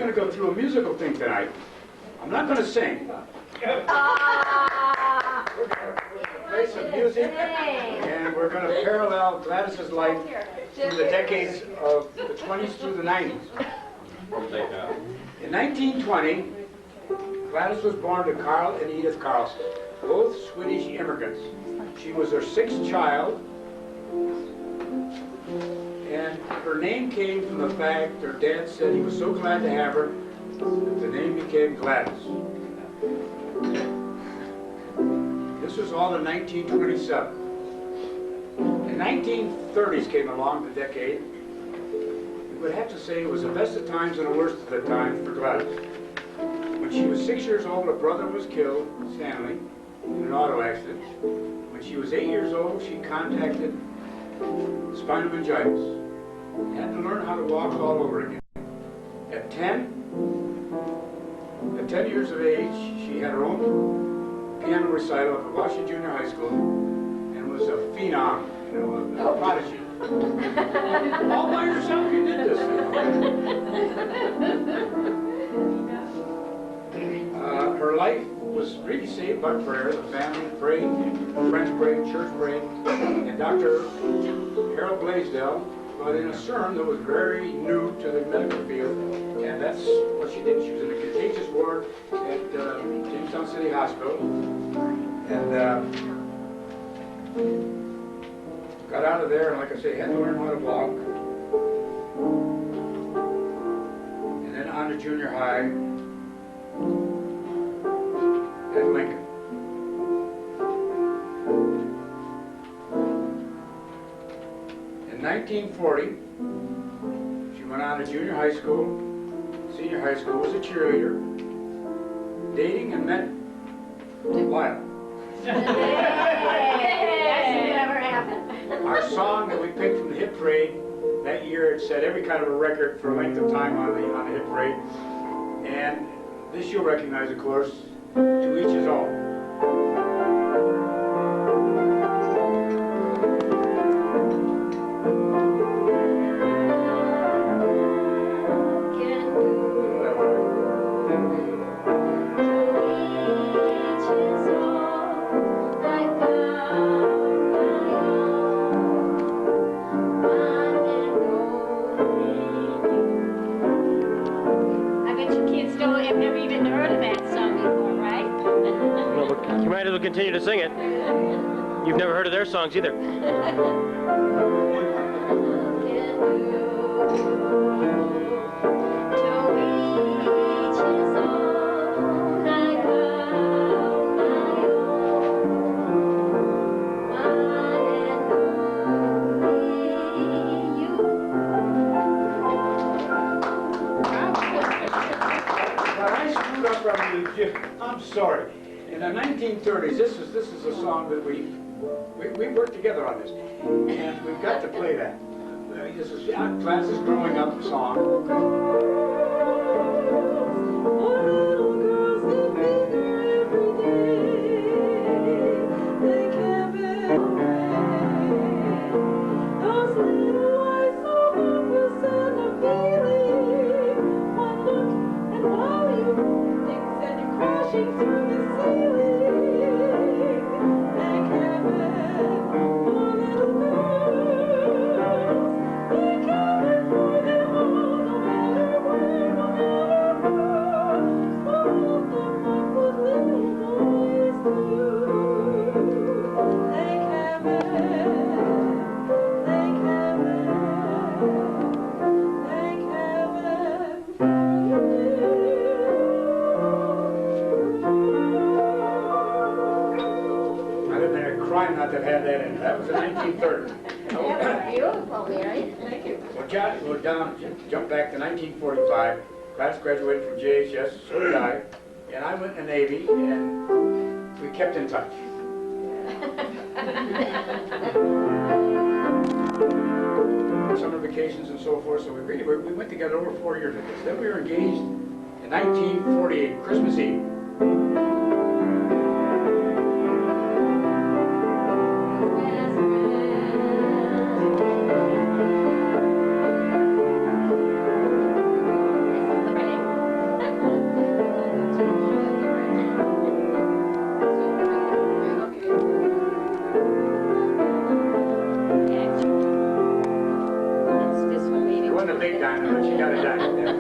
going to go through a musical thing tonight. I'm not going to sing. We're going to play some music, and we're going to parallel Gladys's life through the decades of the 20s through the 90s. In 1920, Gladys was born to Carl and Edith Carlson, both Swedish immigrants. She was their sixth child, and her name came from the fact her dad said he was so glad to have her that the name became Gladys. This was all in 1927. The 1930s came along, the decade. We would have to say it was the best of times and the worst of the times for Gladys. When she was 6 years old, her brother was killed, Stanley, in an auto accident. When she was 8 years old, she contracted spinal meningitis. Had to learn how to walk all over again. At 10 years of age, she had her own piano recital at Washington Junior High School and was a phenom, you know, a prodigy. All by yourself you did this. Her life was really saved by prayer. The family prayed, friends prayed, church prayed, and Dr. Harold Blaisdell brought in a serum that was very new to the medical field, and that's what she did. She was in a contagious ward at Jamestown City Hospital, and got out of there, and like I say, had to learn how to walk. And then on to junior high at Lincoln. In 1940, she went on to junior high school, senior high school, was a cheerleader, dating and met Lyle. Our song that we picked from the hit parade that year, it set every kind of a record for length of time on the hit parade. And this you'll recognize, of course, To Each His Own. Continue to sing it. You've never heard of their songs either. I'm sorry. In the 1930s, this is a song that we worked together on this, and we've got to play that. This is Gladys' growing up song. That had that in. That was in 1930. Beautiful, Mary. Thank you. Well, jump back to 1945. Gladys graduated from JHS, so did I. And I went in the Navy, and we kept in touch. Summer vacations and so forth, so we went together over 4 years. Then we were engaged in 1948, Christmas Eve. the big diamond, but she got a diamond. Yeah.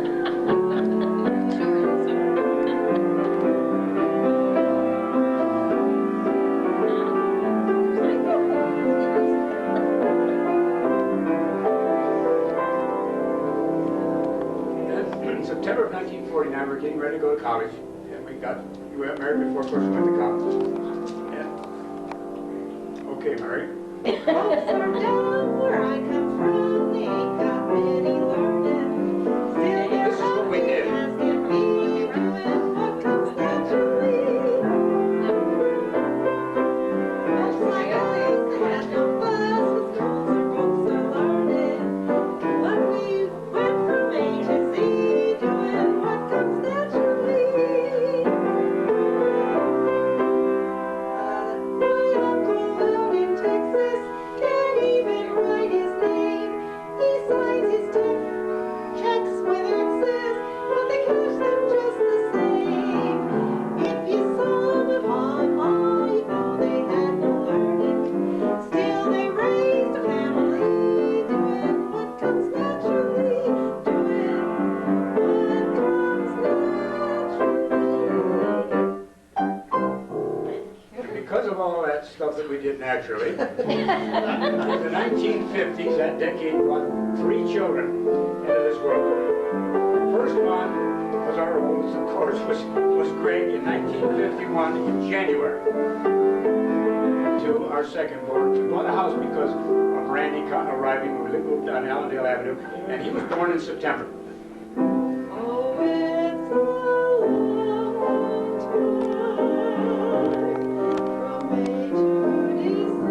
In September of 1949, we were getting ready to go to college, and we got married before, of course, we went to college. Yeah. Okay, Mary. Folks are down where I come from, they ain't got many learning. Still they're This is what we did. asking me, doing what comes naturally. Folks like us had no fuss with schools or books or learning. But we went from A to Z, doing what comes naturally. My uncle out in Texas can't even write his name. He signs his checks with X's, but they cash them just the same. If you saw them on, you'd know they had no learning. Still they raised a family, doing what comes naturally, doing what comes naturally. Because of all that stuff that we did naturally, in the 1950s, that decade brought 3 children into this world. First one was our oldest, of course, was Greg in 1951 in January. To our second born, we bought a house because of Randy arriving. We moved on Allendale Avenue, and he was born in September. Oh, it's a long time from May to December,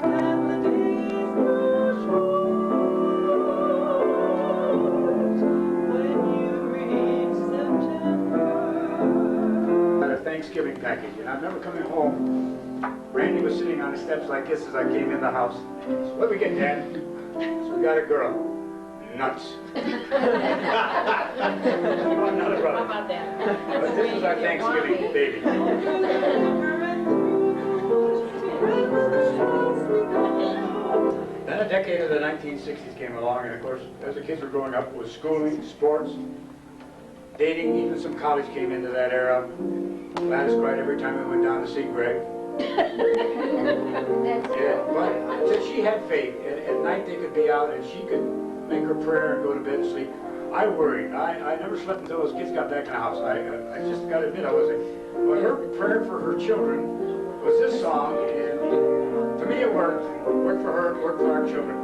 and the days grow short when you reach September. Had a Thanksgiving package, and I remember coming home. Randy was sitting on the steps like this as I came in the house. What do we get, Dad? So we got a girl. Nuts. We want another How brother. about that? But this was our Thanksgiving baby. Then a decade of the 1960s came along, and of course, as the kids were growing up, it was schooling, sports, dating, even some college came into that era. Gladys cried every time we went down to see Greg. Yeah, but she had faith. At night they could be out and she could make her prayer and go to bed and sleep. I worried. I never slept until those kids got back in the house. I just got to admit I wasn't. But her prayer for her children was this song, and to me it worked. It worked for her, it worked for our children.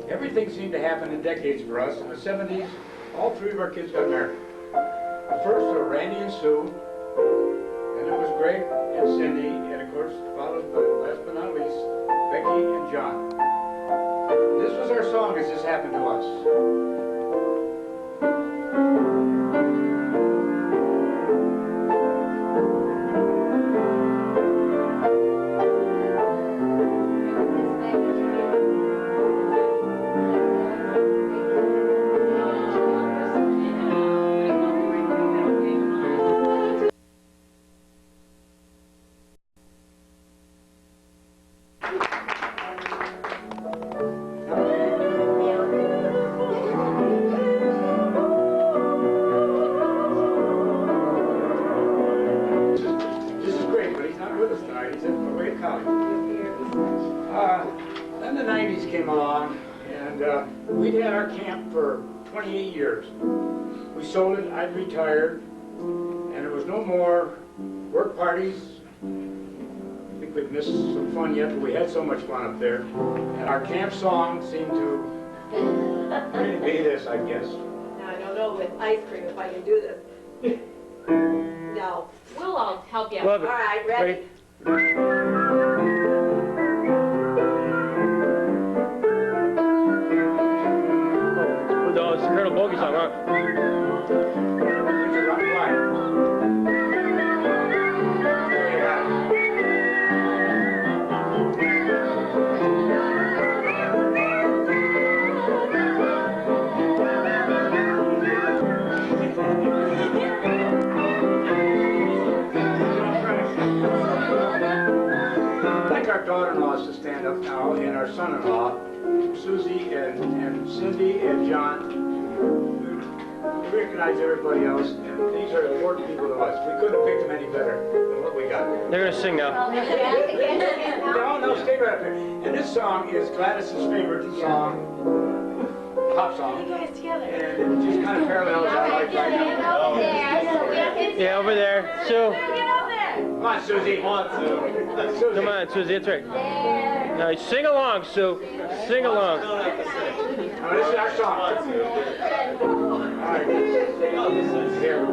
Everything seemed to happen in decades for us. In the 70s, all 3 of our kids got married. The first were Randy and Sue, and it was Greg and Cindy, and of course, followed by, last but not least, Becky and John. This was our song as this happened to us. Then the 90s came along, and we'd had our camp for 28 years. We sold it, I'd retired, and there was no more work parties. I think we'd missed some fun yet, but we had so much fun up there. And our camp song seemed to really be this, I guess. Now, I don't know with ice cream if I can do this. No. We'll all help you. Love All it. right, ready? No, it's the Colonel Bogey song, huh? It's a rough ride. There you got it. I'd like our daughter-in-laws to stand up now, and our son-in-law, Susie and Cindy and John. We recognize everybody else, and these are important people to us. We couldn't have picked them any better than what we got. They're going to sing now. No, stay right up here. And this song is Gladys's favorite song, pop song, You guys together. and it just kind of parallels our life right now. Over there. Yeah, over there. Sue. Come on, Susie. Come on, Susie. Come on, Susie, that's right. Now, sing along, Sue. Sing along. Now, this is our song. All right. Here.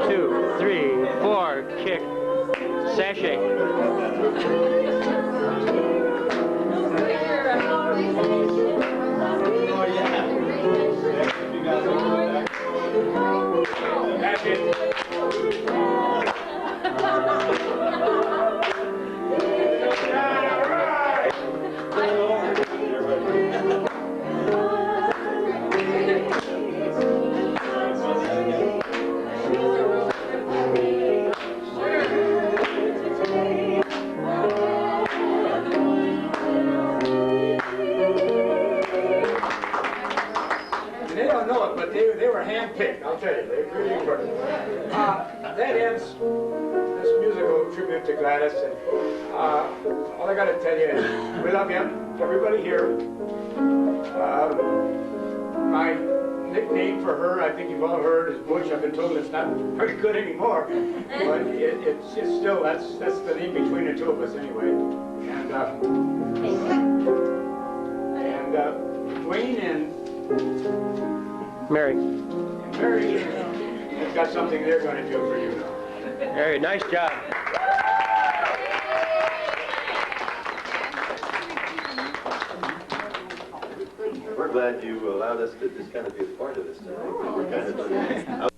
Two, three, four, kick, sashay. That's it. And they don't know it, but they were handpicked, I'll tell you. They really were. That ends this musical tribute to Gladys. And all I got to tell you is we love you, everybody here. My nickname for her, I think you've all heard, is Butch. I've been told it's not very good anymore, but it's still, that's the name between the two of us anyway. And Wayne and Mary. Mary have got something they're going to do for you now. Very nice job. We're glad you allowed us to just kind of be a part of this tonight. We're kind of